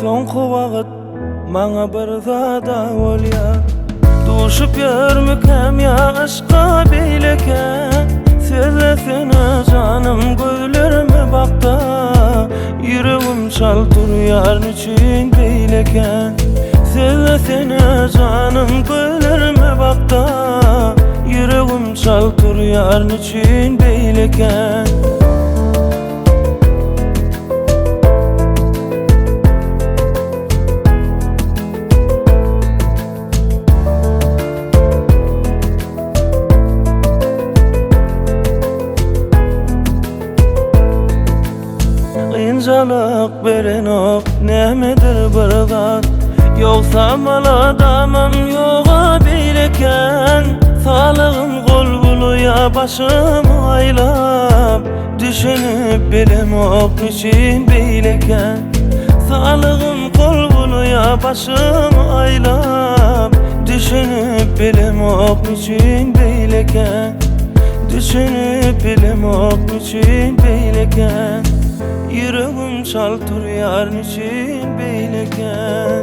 Soňky wagt maňa bir zada bolýar. Duşup ýörmekem ýa aşka beýleken. Sezesine canım gözlerime bakda. Yüreğim çal durýar niçin beýleken. Sezesine canım gözlerime bakda. Yüreğim çal durýar niçin beýleken. Kynjalyk beren ok nämedir bir zat. Ýogsa mal adamam ýoga beýleken. Salygym gol buluya başym aýlap. Düşünüp bilem ok niçin beýleken. Salygym gol buluya başym aýlap. Düşünüp bilem ok niçin beýleken. Düşünüp bilem ok niçin beýleken. Yüreğim çal turýar niçin beýleken.